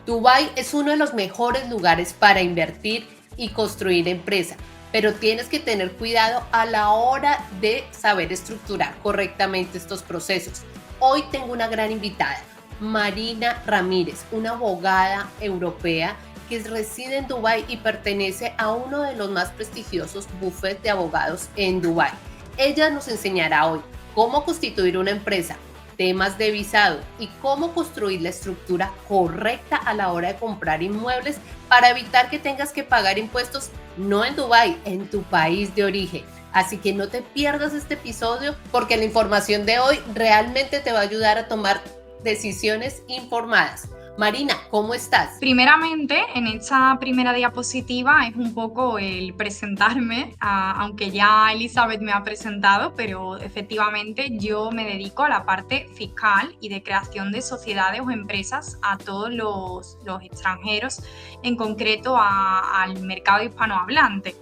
Dubái es uno de los mejores lugares para invertir y construir empresa, pero tienes que tener cuidado a la hora de saber estructurar correctamente estos procesos. Hoy tengo una gran invitada, Marina Ramírez, una abogada europea que reside en Dubái y pertenece a uno de los más prestigiosos bufetes de abogados en Dubái. Ella nos enseñará hoy cómo constituir una empresa, temas de visado y cómo construir la estructura correcta a la hora de comprar inmuebles para evitar que tengas que pagar impuestos no en Dubái, en tu país de origen. Así que no te pierdas este episodio porque la información de hoy realmente te va a ayudar a tomar decisiones informadas. Marina, ¿cómo estás? Primeramente, en esta primera diapositiva es un poco el presentarme, aunque ya Elizabeth me ha presentado, pero efectivamente yo me dedico a la parte fiscal y de creación de sociedades o empresas a todos los extranjeros, en concreto al mercado hispanohablante.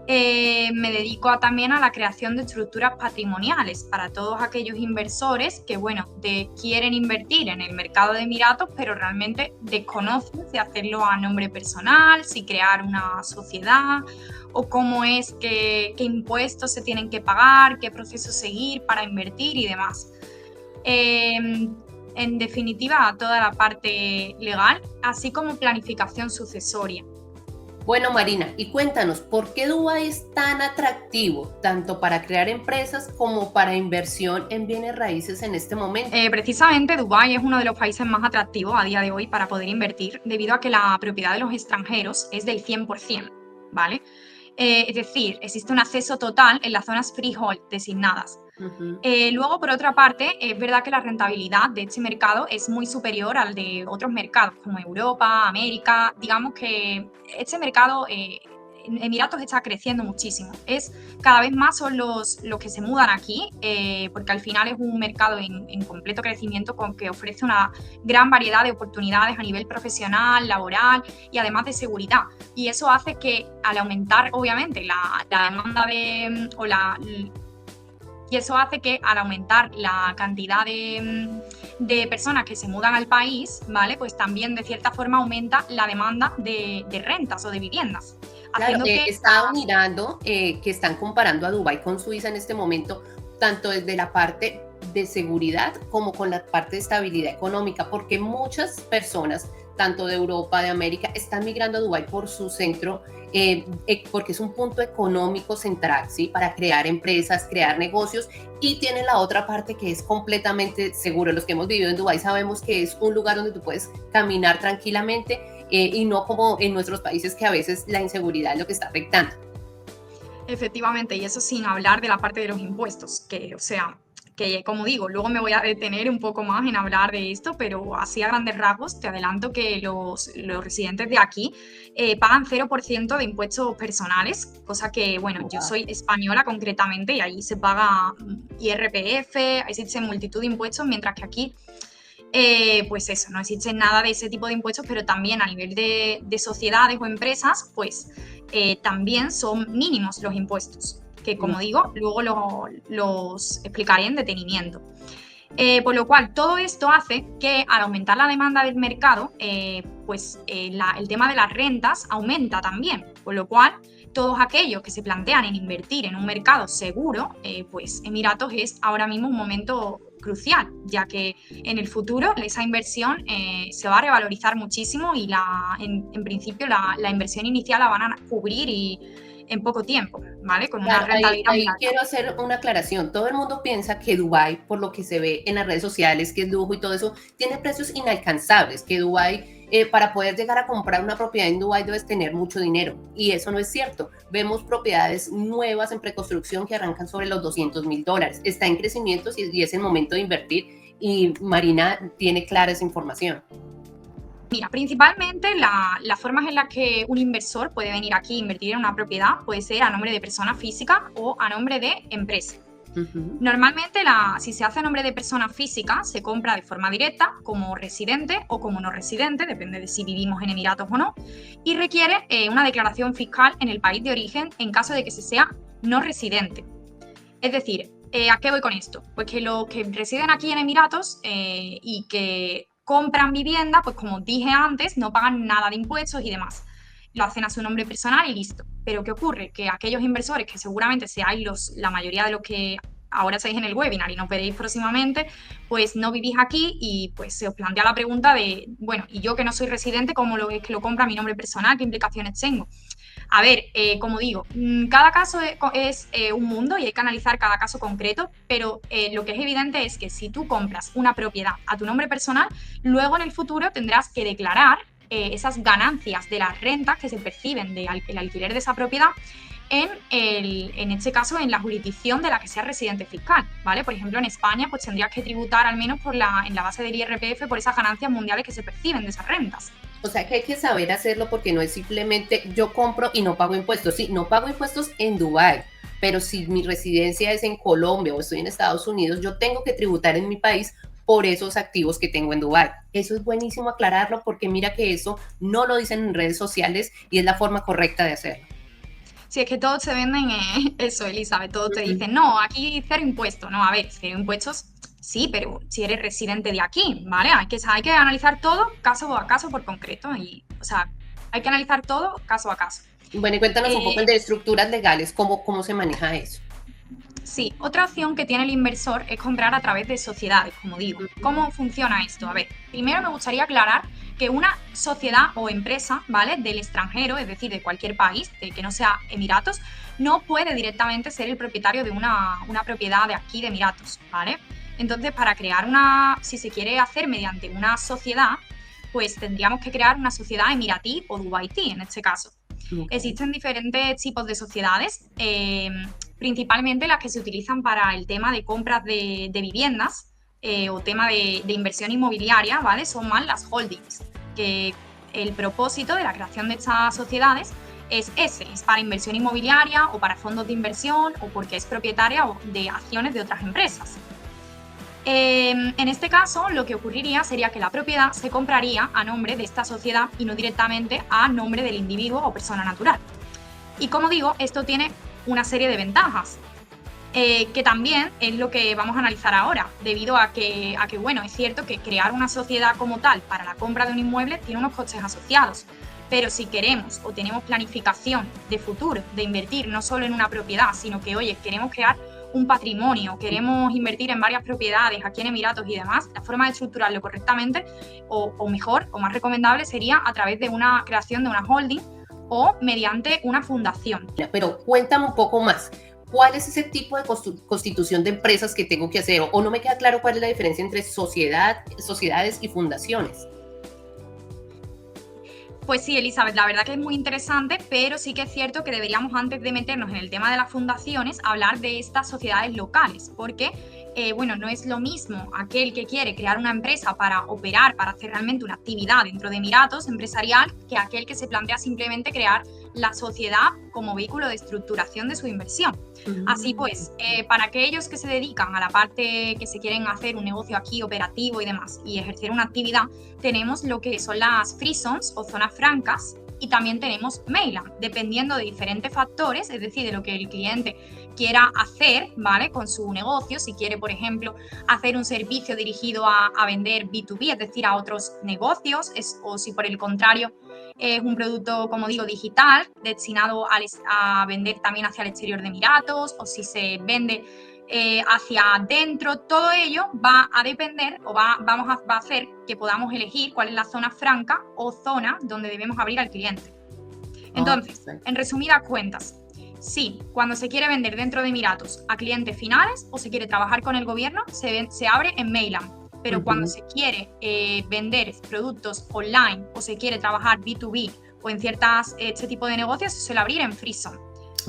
Me dedico también a la creación de estructuras patrimoniales para todos aquellos inversores que, quieren invertir en el mercado de Emiratos, pero realmente desconocen si hacerlo a nombre personal, si crear una sociedad o cómo es qué impuestos se tienen que pagar, qué proceso seguir para invertir y demás. En definitiva, toda la parte legal, así como planificación sucesoria. Bueno, Marina, y cuéntanos, ¿por qué Dubái es tan atractivo, tanto para crear empresas como para inversión en bienes raíces en este momento? Precisamente Dubái es uno de los países más atractivos a día de hoy para poder invertir, debido a que la propiedad de los extranjeros es del 100%, ¿vale? Es decir, existe un acceso total en las zonas freehold designadas. Luego, por otra parte, es verdad que la rentabilidad de este mercado es muy superior al de otros mercados como Europa, América. Digamos que este mercado en Emiratos está creciendo muchísimo. Cada vez más son los que se mudan aquí, porque al final es un mercado en completo crecimiento con que ofrece una gran variedad de oportunidades a nivel profesional, laboral y además de seguridad. Y eso hace que al aumentar, obviamente, la demanda y eso hace que al aumentar la cantidad de personas que se mudan al país, ¿vale? Pues también de cierta forma aumenta la demanda de rentas o de viviendas. Claro, estaba mirando que están comparando a Dubái con Suiza en este momento, tanto desde la parte de seguridad como con la parte de estabilidad económica, porque muchas personas, tanto de Europa, de América, están migrando a Dubái por su centro, porque es un punto económico central, ¿sí? Para crear empresas, crear negocios, y tienen la otra parte que es completamente seguro. Los que hemos vivido en Dubái sabemos que es un lugar donde tú puedes caminar tranquilamente, y no como en nuestros países que a veces la inseguridad es lo que está afectando. Efectivamente, y eso sin hablar de la parte de los impuestos, que como digo, luego me voy a detener un poco más en hablar de esto, pero así a grandes rasgos te adelanto que los residentes de aquí pagan 0% de impuestos personales, cosa que, yo soy española concretamente y allí se paga IRPF, existe multitud de impuestos, mientras que aquí pues eso, no existe nada de ese tipo de impuestos, pero también a nivel de sociedades o empresas, pues también son mínimos los impuestos, que como digo, luego los explicaré en detenimiento. Por lo cual, todo esto hace que al aumentar la demanda del mercado, el tema de las rentas aumenta también, por lo cual todos aquellos que se plantean en invertir en un mercado seguro, pues Emiratos es ahora mismo un momento crucial, ya que en el futuro esa inversión se va a revalorizar muchísimo y en principio la inversión inicial la van a cubrir en poco tiempo, ¿vale? Con una rentabilidad ahí quiero hacer una aclaración. Todo el mundo piensa que Dubái, por lo que se ve en las redes sociales, que es lujo y todo eso, tiene precios inalcanzables, que Dubái, para poder llegar a comprar una propiedad en Dubái debes tener mucho dinero, y eso no es cierto. Vemos propiedades nuevas en preconstrucción que arrancan sobre los $200,000. Está en crecimiento y es el momento de invertir, y Marina tiene clara esa información. Mira, principalmente las formas en las que un inversor puede venir aquí e invertir en una propiedad puede ser a nombre de persona física o a nombre de empresa. Normalmente, si se hace a nombre de persona física, se compra de forma directa como residente o como no residente, depende de si vivimos en Emiratos o no, y requiere una declaración fiscal en el país de origen en caso de que se sea no residente. Es decir, ¿a qué voy con esto? Pues que los que residen aquí en Emiratos y que compran vivienda, pues como dije antes, no pagan nada de impuestos y demás. Lo hacen a su nombre personal y listo. Pero ¿qué ocurre? Que aquellos inversores, que seguramente seáis la mayoría de los que ahora estáis en el webinar y nos veréis próximamente, pues no vivís aquí y pues se os plantea la pregunta de, bueno, y yo que no soy residente, ¿cómo es que lo compra a mi nombre personal? ¿Qué implicaciones tengo? A ver, como digo, cada caso es un mundo y hay que analizar cada caso concreto, pero lo que es evidente es que si tú compras una propiedad a tu nombre personal, luego en el futuro tendrás que declarar esas ganancias de las rentas que se perciben del alquiler de esa propiedad en este caso, en la jurisdicción de la que sea residente fiscal, ¿vale? Por ejemplo, en España, pues tendrías que tributar al menos en la base del IRPF por esas ganancias mundiales que se perciben de esas rentas. O sea que hay que saber hacerlo porque no es simplemente yo compro y no pago impuestos. Sí, no pago impuestos en Dubái, pero si mi residencia es en Colombia o estoy en Estados Unidos, yo tengo que tributar en mi país por esos activos que tengo en Dubái. Eso es buenísimo aclararlo porque mira que eso no lo dicen en redes sociales y es la forma correcta de hacerlo. Si es que todos te venden eso, Elizabeth, todos te dicen, no, aquí cero impuestos. No, a ver, cero impuestos, sí, pero si eres residente de aquí, ¿vale? Hay que analizar todo caso a caso por concreto. O sea, hay que analizar todo caso a caso. Bueno, y cuéntanos un poco de estructuras legales, cómo se maneja eso. Sí, otra opción que tiene el inversor es comprar a través de sociedades, como digo. ¿Cómo funciona esto? A ver, primero me gustaría aclarar que una sociedad o empresa, ¿vale?, del extranjero, es decir, de cualquier país, de que no sea Emiratos, no puede directamente ser el propietario de una propiedad de aquí de Emiratos, ¿vale? Entonces, para crear si se quiere hacer mediante una sociedad, pues tendríamos que crear una sociedad emiratí o dubaití en este caso. Okay. Existen diferentes tipos de sociedades, principalmente las que se utilizan para el tema de compras de viviendas o tema de inversión inmobiliaria, ¿vale? Son más las holdings, que el propósito de la creación de estas sociedades es para inversión inmobiliaria o para fondos de inversión o porque es propietaria de acciones de otras empresas. En este caso, lo que ocurriría sería que la propiedad se compraría a nombre de esta sociedad y no directamente a nombre del individuo o persona natural. Y como digo, esto tiene una serie de ventajas, que también es lo que vamos a analizar ahora, debido a que, bueno, es cierto que crear una sociedad como tal para la compra de un inmueble tiene unos costes asociados, pero si queremos o tenemos planificación de futuro, de invertir no solo en una propiedad, sino que, oye, queremos crear un patrimonio, queremos invertir en varias propiedades aquí en Emiratos y demás, la forma de estructurarlo correctamente o mejor o más recomendable sería a través de una creación de una holding o mediante una fundación. Pero cuéntame un poco más. ¿Cuál es ese tipo de constitución de empresas que tengo que hacer? O no me queda claro cuál es la diferencia entre sociedades y fundaciones. Pues sí, Elizabeth, la verdad que es muy interesante, pero sí que es cierto que deberíamos, antes de meternos en el tema de las fundaciones, hablar de estas sociedades locales, porque bueno, no es lo mismo aquel que quiere crear una empresa para operar, para hacer realmente una actividad dentro de Emiratos empresarial, que aquel que se plantea simplemente crear la sociedad como vehículo de estructuración de su inversión. Así pues, para aquellos que se dedican a la parte que se quieren hacer un negocio aquí operativo y demás y ejercer una actividad, tenemos lo que son las free zones o zonas francas y también tenemos mainland, dependiendo de diferentes factores, es decir, de lo que el cliente quiera hacer, ¿vale?, con su negocio. Si quiere, por ejemplo, hacer un servicio dirigido a vender B2B, es decir, a otros negocios, o si por el contrario es un producto, como digo, digital, destinado a vender también hacia el exterior de Emiratos, o si se vende hacia adentro, todo ello va a depender o va a hacer que podamos elegir cuál es la zona franca o zona donde debemos abrir al cliente. Entonces, en resumidas cuentas, sí, cuando se quiere vender dentro de Emiratos a clientes finales o se quiere trabajar con el gobierno, se abre en mainland. Pero cuando se quiere vender productos online o se quiere trabajar B2B o en este tipo de negocios, se suele abrir en free zone.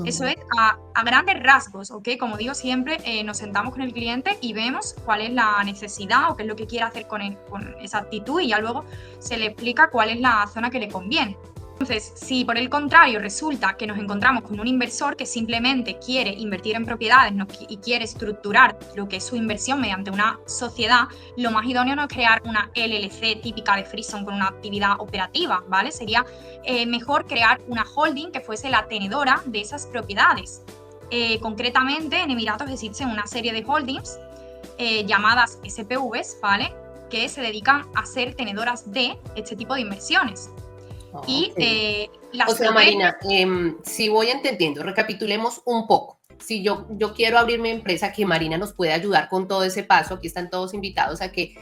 Eso es a grandes rasgos, ¿ok? Como digo siempre, nos sentamos con el cliente y vemos cuál es la necesidad o qué es lo que quiere hacer con esa actitud y ya luego se le explica cuál es la zona que le conviene. Entonces, si por el contrario resulta que nos encontramos con un inversor que simplemente quiere invertir en propiedades y quiere estructurar lo que es su inversión mediante una sociedad, lo más idóneo no es crear una LLC típica de free zone con una actividad operativa, ¿vale? Sería mejor crear una holding que fuese la tenedora de esas propiedades. Concretamente, en Emiratos existen una serie de holdings llamadas SPVs, ¿vale?, que se dedican a ser tenedoras de este tipo de inversiones. Y las o sea, Marina, si voy entendiendo, recapitulemos un poco. Si yo quiero abrir mi empresa, que Marina nos puede ayudar con todo ese paso, aquí están todos invitados a que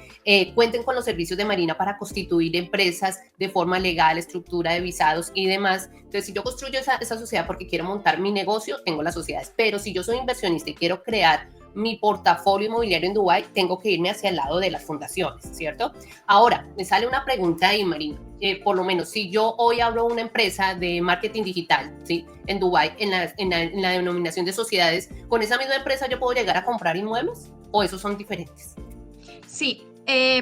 cuenten con los servicios de Marina para constituir empresas de forma legal, estructura de visados y demás. Entonces, si yo construyo esa sociedad porque quiero montar mi negocio, tengo las sociedades. Pero si yo soy inversionista y quiero crear mi portafolio inmobiliario en Dubái, tengo que irme hacia el lado de las fundaciones, ¿cierto? Ahora, me sale una pregunta ahí, Marina. Por lo menos, si yo hoy abro una empresa de marketing digital, ¿sí? En Dubái, en la denominación de sociedades, ¿con esa misma empresa yo puedo llegar a comprar inmuebles? ¿O esos son diferentes? Sí.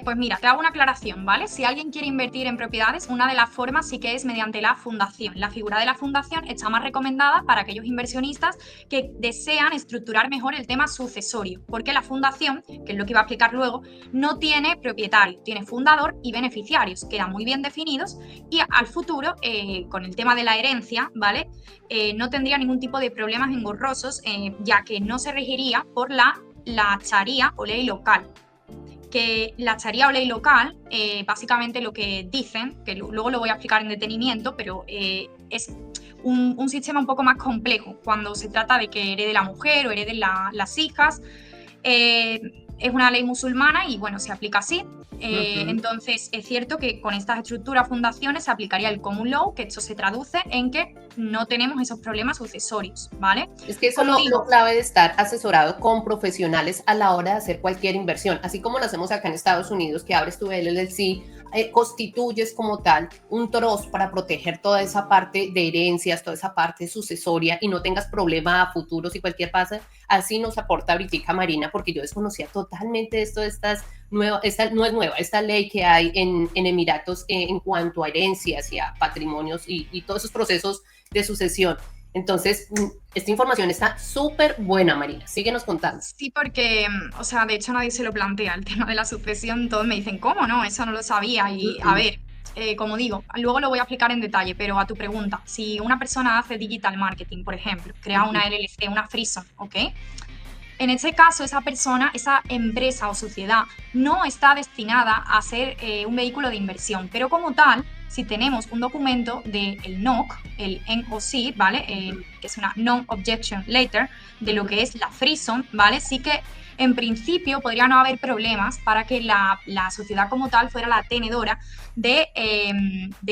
Pues mira, te hago una aclaración, ¿vale? Si alguien quiere invertir en propiedades, una de las formas sí que es mediante la fundación. La figura de la fundación está más recomendada para aquellos inversionistas que desean estructurar mejor el tema sucesorio, porque la fundación, que es lo que iba a explicar luego, no tiene propietario, tiene fundador y beneficiarios, quedan muy bien definidos y al futuro, con el tema de la herencia, ¿vale? No tendría ningún tipo de problemas engorrosos, ya que no se regiría por la charía o ley local. Que la charía o ley local, básicamente lo que dicen, que luego lo voy a explicar en detenimiento, pero es un sistema un poco más complejo cuando se trata de que herede la mujer o hereden las hijas. Es una ley musulmana y bueno, se aplica así. Entonces, es cierto que con estas estructuras fundaciones se aplicaría el common law, que esto se traduce en que no tenemos esos problemas sucesorios, ¿vale? Es que eso es lo clave de estar asesorado con profesionales a la hora de hacer cualquier inversión, así como lo hacemos acá en Estados Unidos, que abres tu LLC, constituyes como tal un trust para proteger toda esa parte de herencias, toda esa parte sucesoria y no tengas problema a futuros y cualquier pasa. Así nos aporta ahorita Marina, porque yo desconocía totalmente esto de esta no es nueva, esta ley que hay en Emiratos en cuanto a herencias y a patrimonios y todos esos procesos de sucesión. Entonces, esta información está súper buena, Marina. Síguenos contando. Sí, porque, o sea, de hecho nadie se lo plantea, el tema de la sucesión. Todos me dicen, ¿cómo no? Eso no lo sabía. Y, a ver, como digo, luego lo voy a explicar en detalle, pero a tu pregunta, si una persona hace digital marketing, por ejemplo, crea una LLC, una freezone, ¿ok? En este caso, esa persona, esa empresa o sociedad no está destinada a ser un vehículo de inversión, pero como tal, si tenemos un documento del NOC, el NOC, ¿vale? Que es una Non-Objection Letter, de lo que es la freezone, ¿vale? Sí que en principio podría no haber problemas para que la sociedad como tal fuera la tenedora de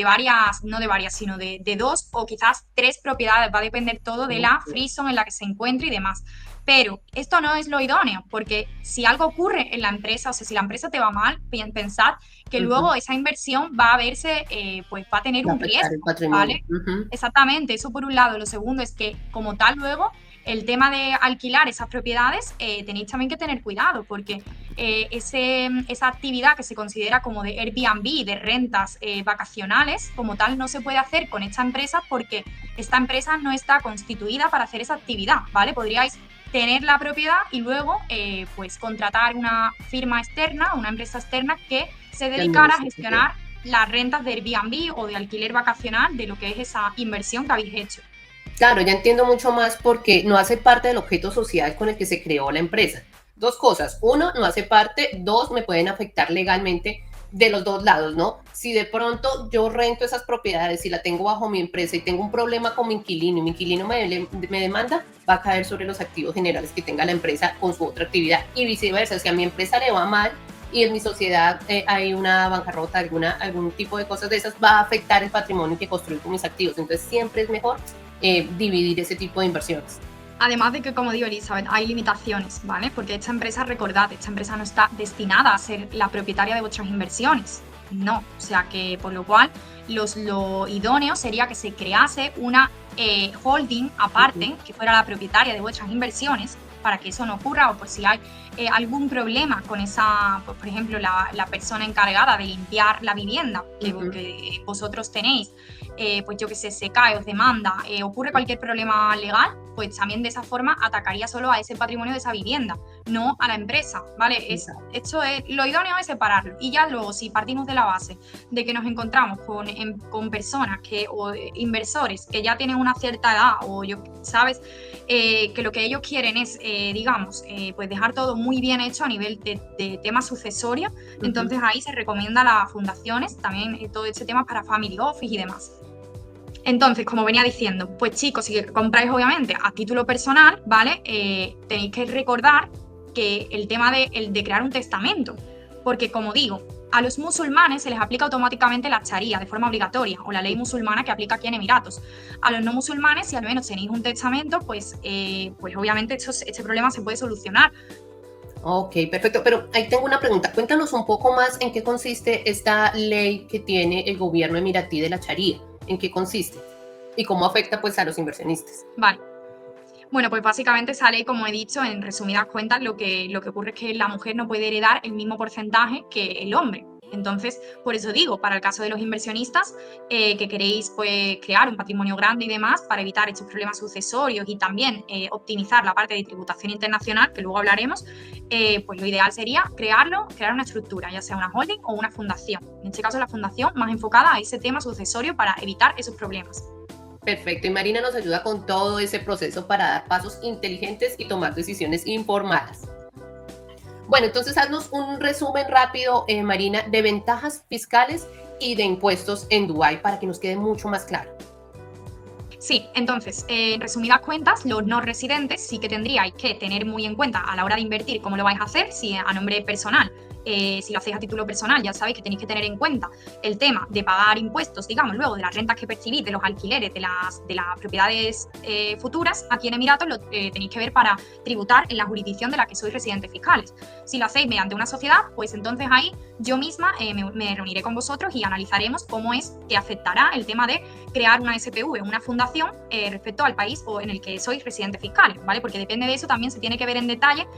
varias, no de varias, sino de 2 o quizás 3 propiedades, va a depender todo de la freezone en la que se encuentre y demás. Pero esto no es lo idóneo, porque si algo ocurre en la empresa, o sea, si la empresa te va mal, pensad que luego esa inversión va a verse, pues va a tener un riesgo, ¿vale? Exactamente, eso por un lado. Lo segundo es que, como tal, luego, el tema de alquilar esas propiedades, tenéis también que tener cuidado, porque esa actividad que se considera como de Airbnb, de rentas vacacionales, como tal, no se puede hacer con esta empresa porque esta empresa no está constituida para hacer esa actividad, ¿vale? Podríais tener la propiedad y luego pues contratar una firma externa, una empresa externa que se dedicara a gestionar las rentas de Airbnb o de alquiler vacacional de lo que es esa inversión que habéis hecho. Claro, ya entiendo mucho más porque no hace parte del objeto social con el que se creó la empresa. 2 cosas. 1, no hace parte. 2, me pueden afectar legalmente de los 2 lados, ¿no? Si de pronto yo rento esas propiedades y la tengo bajo mi empresa y tengo un problema con mi inquilino y mi inquilino me demanda, va a caer sobre los activos generales que tenga la empresa con su otra actividad y viceversa. Si a mi empresa le va mal y en mi sociedad hay una bancarrota, algún tipo de cosas de esas, va a afectar el patrimonio que construyo con mis activos. Entonces siempre es mejor dividir ese tipo de inversiones. Además de que, como digo, Elizabeth, hay limitaciones, ¿vale? Porque esta empresa, recordad, esta empresa no está destinada a ser la propietaria de vuestras inversiones. No, o sea que por lo cual lo idóneo sería que se crease una holding aparte, que fuera la propietaria de vuestras inversiones, para que eso no ocurra, o por si hay algún problema con esa, pues, por ejemplo, la persona encargada de limpiar la vivienda que vosotros tenéis, pues yo que sé, se cae, os demanda, ocurre cualquier problema legal, pues también de esa forma atacaría solo a ese patrimonio de esa vivienda. no a la empresa, ¿vale? Esto es, lo idóneo es separarlo. Y ya luego, si partimos de la base de que nos encontramos con personas o inversores que ya tienen una cierta edad o, ¿sabes? Que lo que ellos quieren es, digamos, pues dejar todo muy bien hecho a nivel de tema sucesorio, entonces ahí se recomienda a las fundaciones también todo este tema para family office y demás. Entonces, como venía diciendo, pues chicos, si compráis obviamente a título personal, ¿vale? Tenéis que recordar que el tema de crear un testamento, porque como digo, a los musulmanes se les aplica automáticamente la charía de forma obligatoria, o la ley musulmana que aplica aquí en Emiratos. A los no musulmanes, si al menos tenéis un testamento, pues obviamente este problema se puede solucionar. Ok, perfecto. Pero ahí tengo una pregunta. Cuéntanos un poco más en qué consiste esta ley que tiene el gobierno emiratí de la charía. ¿En qué consiste? ¿Y cómo afecta pues a los inversionistas? Vale. Bueno, pues básicamente esa ley, como he dicho, en resumidas cuentas, lo que ocurre es que la mujer no puede heredar el mismo porcentaje que el hombre. Entonces, por eso digo, para el caso de los inversionistas que queréis pues, crear un patrimonio grande y demás para evitar estos problemas sucesorios y también optimizar la parte de tributación internacional, que luego hablaremos, pues lo ideal sería crear una estructura, ya sea una holding o una fundación. En este caso, la fundación más enfocada a ese tema sucesorio para evitar esos problemas. Perfecto, y Marina nos ayuda con todo ese proceso para dar pasos inteligentes y tomar decisiones informadas. Bueno, entonces haznos un resumen rápido, Marina, de ventajas fiscales y de impuestos en Dubái para que nos quede mucho más claro. Sí, entonces, en resumidas cuentas, los no residentes sí que tendríais que tener muy en cuenta a la hora de invertir cómo lo vais a hacer, si a nombre personal. Si lo hacéis a título personal, ya sabéis que tenéis que tener en cuenta el tema de pagar impuestos, digamos, luego de las rentas que percibís, de los alquileres, de las propiedades futuras. Aquí en Emiratos lo tenéis que ver para tributar en la jurisdicción de la que sois residentes fiscales. Si lo hacéis mediante una sociedad, pues entonces ahí yo misma me reuniré con vosotros y analizaremos cómo es que afectará el tema de crear una SPV, una fundación, respecto al país o en el que sois residentes fiscales, ¿vale? Porque depende de eso también se tiene que ver en detalle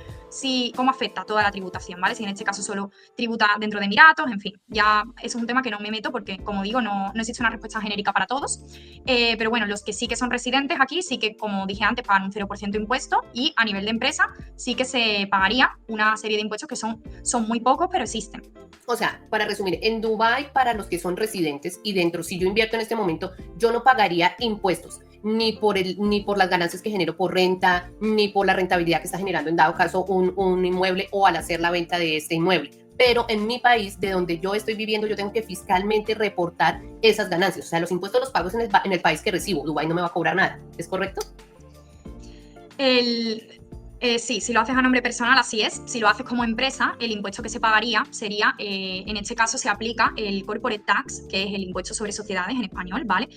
cómo afecta toda la tributación, ¿vale? Si en este caso solo tributa dentro de Emiratos, en fin, ya eso es un tema que no me meto porque, como digo, no existe una respuesta genérica para todos, pero bueno, los que sí que son residentes aquí, sí que, como dije antes, pagan un 0% de impuesto y a nivel de empresa sí que se pagaría una serie de impuestos que son muy pocos, pero existen. O sea, para resumir, en Dubái, para los que son residentes y dentro, si yo invierto en este momento, yo no pagaría impuestos ni por las ganancias que genero por renta, ni por la rentabilidad que está generando en dado caso un inmueble o al hacer la venta de este inmueble. Pero en mi país, de donde yo estoy viviendo, yo tengo que fiscalmente reportar esas ganancias. O sea, los impuestos los pago en el país que recibo. Dubái no me va a cobrar nada. ¿Es correcto? Sí, si lo haces a nombre personal, así es. Si lo haces como empresa, el impuesto que se pagaría sería, en este caso se aplica el corporate tax, que es el impuesto sobre sociedades en español, ¿vale?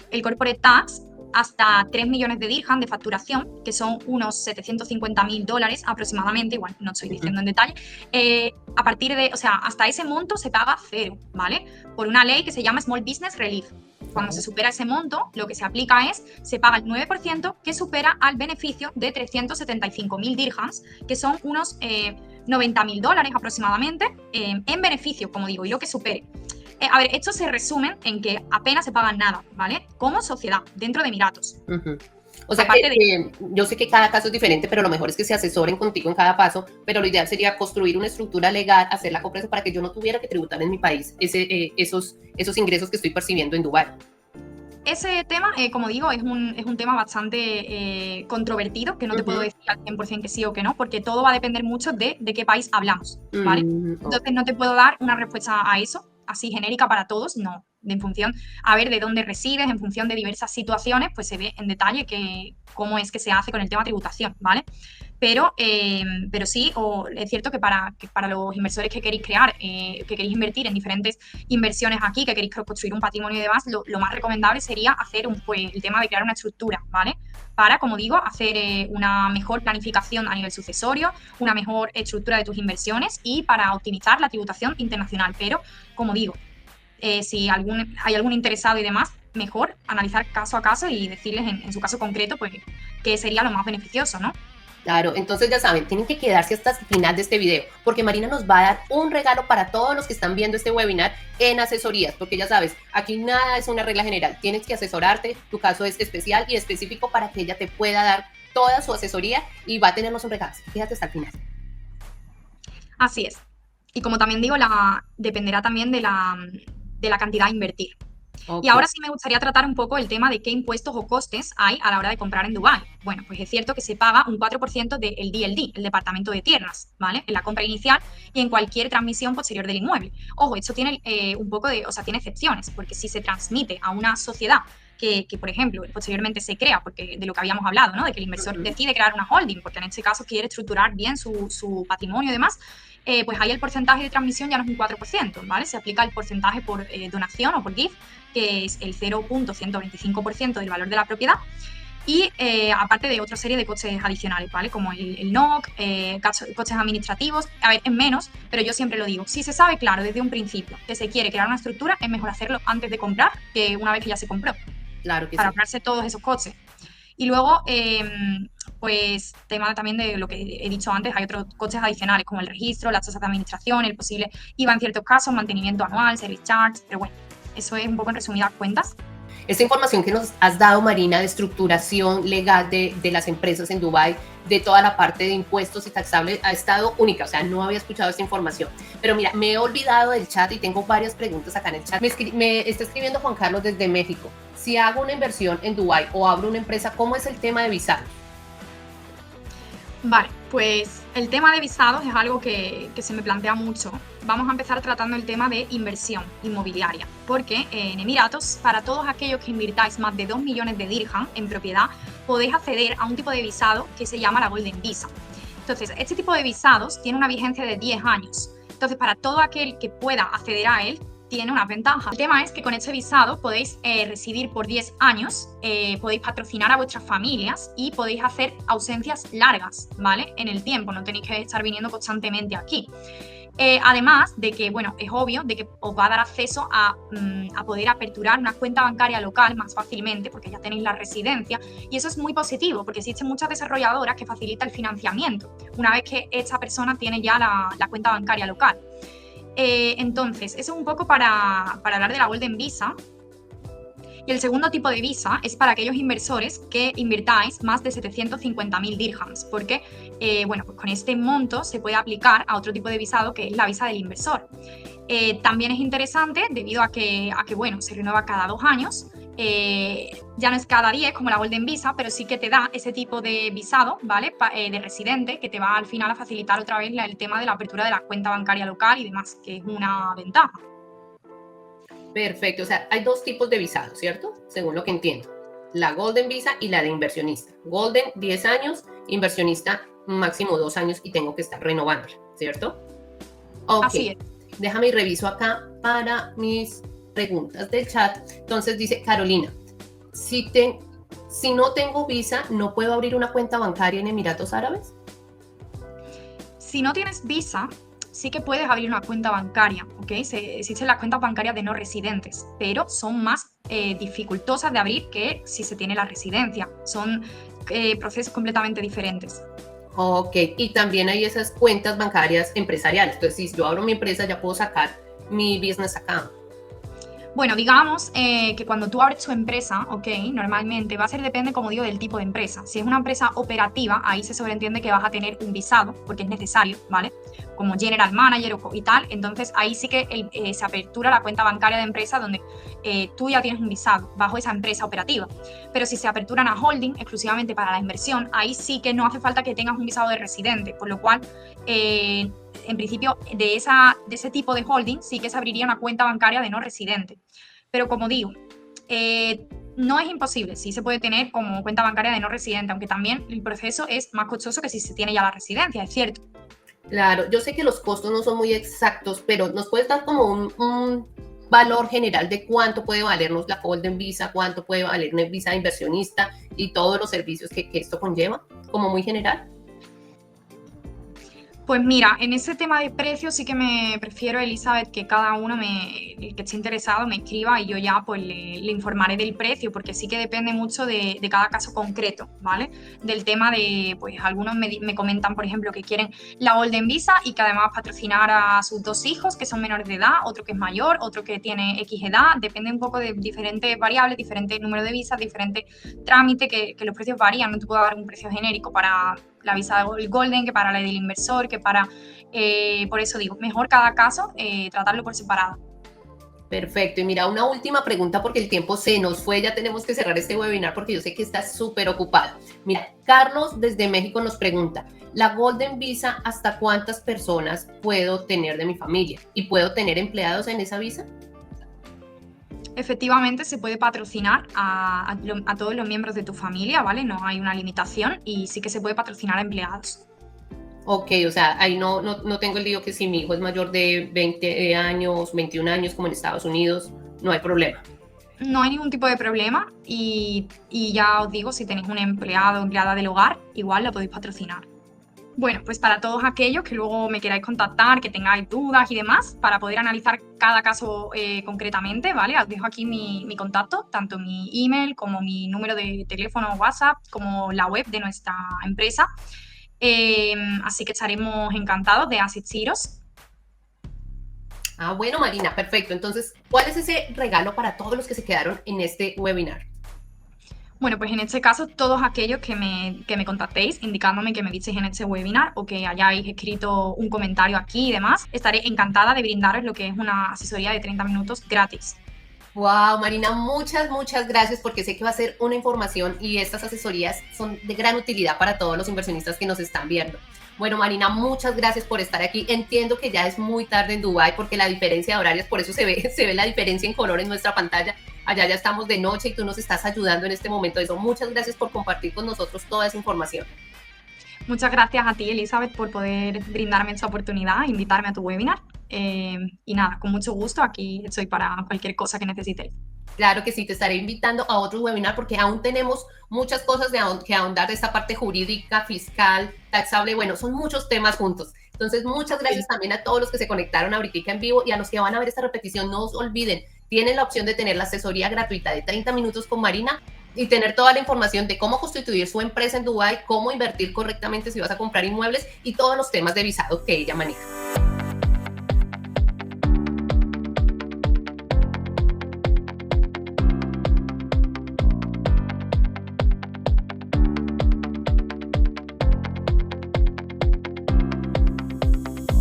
El corporate tax hasta 3 millones de dirham de facturación, que son unos $750.000 aproximadamente, igual no estoy diciendo en detalle, a partir de, o sea, hasta ese monto se paga cero, ¿vale? Por una ley que se llama Small Business Relief. Cuando se supera ese monto, lo que se aplica es, se paga el 9% que supera al beneficio de 375.000 dirhams, que son unos $90.000 aproximadamente, en beneficio, como digo, y lo que supere. A ver, esto se resume en que apenas se paga nada, ¿vale? Como sociedad, dentro de Emiratos. O sea, yo sé que cada caso es diferente, pero lo mejor es que se asesoren contigo en cada paso, pero lo ideal sería construir una estructura legal, hacer la compra para que yo no tuviera que tributar en mi país esos ingresos que estoy percibiendo en Dubái. Ese tema, como digo, es un tema bastante controvertido, que no te puedo decir al 100% que sí o que no, porque todo va a depender mucho de qué país hablamos, ¿vale? Entonces no te puedo dar una respuesta a eso, así genérica para todos, no. En función, a ver de dónde resides, en función de diversas situaciones, pues se ve en detalle cómo es que se hace con el tema tributación, ¿vale? Pero sí, es cierto que para los inversores que queréis crear, que queréis invertir en diferentes inversiones aquí, que queréis construir un patrimonio y demás, lo más recomendable sería hacer el tema de crear una estructura, ¿vale? Para, como digo, hacer una mejor planificación a nivel sucesorio, una mejor estructura de tus inversiones y para optimizar la tributación internacional. Pero, como digo, si hay algún interesado y demás, mejor analizar caso a caso y decirles en su caso concreto pues qué sería lo más beneficioso, ¿no? Claro, entonces ya saben, tienen que quedarse hasta el final de este video, porque Marina nos va a dar un regalo para todos los que están viendo este webinar en asesorías, porque ya sabes, aquí nada es una regla general, tienes que asesorarte, tu caso es especial y específico para que ella te pueda dar toda su asesoría y va a tenernos un regalo. Fíjate hasta el final. Así es. Y como también digo, dependerá también de la cantidad a invertir. Y Ok, ahora sí me gustaría tratar un poco el tema de qué impuestos o costes hay a la hora de comprar en Dubái. Bueno, pues es cierto que se paga un 4% del DLD, el Departamento de Tierras, ¿vale? En la compra inicial y en cualquier transmisión posterior del inmueble. Ojo, esto tiene un poco de, o sea, tiene excepciones, porque si se transmite a una sociedad que, por ejemplo, posteriormente se crea, porque de lo que habíamos hablado, ¿no? De que el inversor decide crear una holding, porque en este caso quiere estructurar bien su patrimonio y demás, pues ahí el porcentaje de transmisión ya no es un 4%, ¿vale? Se aplica el porcentaje por donación o por gift, que es el 0.125% del valor de la propiedad, y aparte de otra serie de costes adicionales, ¿vale? Como el NOC, costes administrativos, a ver, es menos, pero yo siempre lo digo, si se sabe claro desde un principio que se quiere crear una estructura, es mejor hacerlo antes de comprar que una vez que ya se compró, claro que para sí. ahorrarse todos esos costes. Y luego, pues, tema también de lo que he dicho antes, hay otros costes adicionales como el registro, las tasas de administración, el posible IVA en ciertos casos, mantenimiento anual, service charge, pero bueno, eso es un poco en resumidas cuentas. Esta información que nos has dado, Marina, de estructuración legal de las empresas en Dubái, de toda la parte de impuestos y taxables, ha estado única. O sea, no había escuchado esta información. Pero mira, me he olvidado del chat y tengo varias preguntas acá en el chat. Me está escribiendo Juan Carlos desde México. Si hago una inversión en Dubái o abro una empresa, ¿cómo es el tema de visado? Vale, pues el tema de visados es algo que se me plantea mucho. Vamos a empezar tratando el tema de inversión inmobiliaria, porque en Emiratos, para todos aquellos que invirtáis más de 2 millones de dirham en propiedad, podéis acceder a un tipo de visado que se llama la Golden Visa. Entonces, este tipo de visados tiene una vigencia de 10 años. Entonces, para todo aquel que pueda acceder a él, tiene una ventaja. El tema es que con este visado podéis residir por 10 años, podéis patrocinar a vuestras familias y podéis hacer ausencias largas, ¿vale? En el tiempo, no tenéis que estar viniendo constantemente aquí. Además de que, bueno, es obvio de que os va a dar acceso a poder aperturar una cuenta bancaria local más fácilmente, porque ya tenéis la residencia, y eso es muy positivo, porque existen muchas desarrolladoras que facilitan el financiamiento, una vez que esta persona tiene ya la cuenta bancaria local. Entonces, eso es un poco para hablar de la Golden Visa. Y el segundo tipo de visa es para aquellos inversores que invirtáis más de 750.000 dirhams, porque bueno, pues con este monto se puede aplicar a otro tipo de visado que es la visa del inversor. También es interesante debido a que bueno, se renueva cada 2 años. Ya no es cada 10 como la Golden Visa, pero sí que te da ese tipo de visado, ¿vale? De residente, que te va al final a facilitar otra vez el tema de la apertura de la cuenta bancaria local y demás, que es una ventaja. Perfecto. O sea, hay dos tipos de visado, ¿cierto? Según lo que entiendo. La Golden Visa y la de inversionista. Golden, 10 años, inversionista, máximo 2 años y tengo que estar renovándola, ¿cierto? Ok. Así es. Déjame y reviso acá para mis preguntas del chat. Entonces dice Carolina, si no tengo visa, ¿no puedo abrir una cuenta bancaria en Emiratos Árabes? Si no tienes visa, sí que puedes abrir una cuenta bancaria, ¿ok? Existen las cuentas bancarias de no residentes, pero son más dificultosas de abrir que si se tiene la residencia. Son procesos completamente diferentes. Ok, y también hay esas cuentas bancarias empresariales. Entonces, si yo abro mi empresa, ya puedo sacar mi business account. Bueno, digamos que cuando tú abres tu empresa, ok, normalmente va a ser, depende, como digo, del tipo de empresa. Si es una empresa operativa, ahí se sobreentiende que vas a tener un visado, porque es necesario, ¿vale? Como general manager y tal, entonces ahí sí que se apertura la cuenta bancaria de empresa donde tú ya tienes un visado bajo esa empresa operativa. Pero si se apertura una holding exclusivamente para la inversión, ahí sí que no hace falta que tengas un visado de residente, por lo cual en principio, de ese tipo de holding sí que se abriría una cuenta bancaria de no residente. Pero como digo, no es imposible, sí se puede tener como cuenta bancaria de no residente, aunque también el proceso es más costoso que si se tiene ya la residencia, es cierto. Claro, yo sé que los costos no son muy exactos, pero nos puedes dar como un valor general de cuánto puede valernos la Golden Visa, cuánto puede valer una visa de inversionista y todos los servicios que esto conlleva, como muy general. Pues mira, en ese tema de precios sí que me prefiero, Elizabeth, que cada uno el que esté interesado me escriba y yo ya pues le informaré del precio, porque sí que depende mucho de cada caso concreto, ¿vale? Del tema de, pues algunos me comentan, por ejemplo, que quieren la Golden Visa y que además patrocinar a sus 2 hijos que son menores de edad, otro que es mayor, otro que tiene X edad, depende un poco de diferentes variables, diferentes números de visas, diferentes trámites, que los precios varían, no te puedo dar un precio genérico para la visa del Golden, que para la del inversor, que para... por eso digo, mejor cada caso tratarlo por separado. Perfecto. Y mira, una última pregunta porque el tiempo se nos fue, ya tenemos que cerrar este webinar porque yo sé que estás súper ocupado. Mira, Carlos desde México nos pregunta, ¿la Golden Visa hasta cuántas personas puedo tener de mi familia? ¿Y puedo tener empleados en esa visa? Efectivamente, se puede patrocinar a todos los miembros de tu familia, ¿vale? No hay una limitación y sí que se puede patrocinar a empleados. Ok, o sea, ahí no tengo el lío que si mi hijo es mayor de 20 años, 21 años, como en Estados Unidos, no hay problema. No hay ningún tipo de problema y ya os digo, si tenéis un empleado o empleada del hogar, igual lo podéis patrocinar. Bueno, pues para todos aquellos que luego me queráis contactar, que tengáis dudas y demás, para poder analizar cada caso concretamente, ¿vale? Os dejo aquí mi contacto, tanto mi email como mi número de teléfono WhatsApp, como la web de nuestra empresa. Así que estaremos encantados de asistiros. Ah, bueno, Marina, perfecto. Entonces, ¿cuál es ese regalo para todos los que se quedaron en este webinar? Bueno, pues en este caso, todos aquellos que me contactéis indicándome que me visteis en este webinar o que hayáis escrito un comentario aquí y demás, estaré encantada de brindaros lo que es una asesoría de 30 minutos gratis. Wow, Marina, muchas gracias porque sé que va a ser una información y estas asesorías son de gran utilidad para todos los inversionistas que nos están viendo. Bueno, Marina, muchas gracias por estar aquí. Entiendo que ya es muy tarde en Dubái porque la diferencia de horarios, por eso se ve la diferencia en color en nuestra pantalla. Allá ya estamos de noche y tú nos estás ayudando en este momento. Eso, muchas gracias por compartir con nosotros toda esa información. Muchas gracias a ti, Elizabeth, por poder brindarme esta oportunidad, invitarme a tu webinar. Y nada, con mucho gusto, aquí estoy para cualquier cosa que necesitéis. Claro que sí, te estaré invitando a otro webinar porque aún tenemos muchas cosas que ahondar de esta parte jurídica, fiscal, taxable. Bueno, son muchos temas juntos. Entonces, muchas gracias también a todos los que se conectaron ahorita en vivo y a los que van a ver esta repetición. No os olviden, tienen la opción de tener la asesoría gratuita de 30 minutos con Marina y tener toda la información de cómo constituir su empresa en Dubái, cómo invertir correctamente si vas a comprar inmuebles y todos los temas de visado que ella maneja.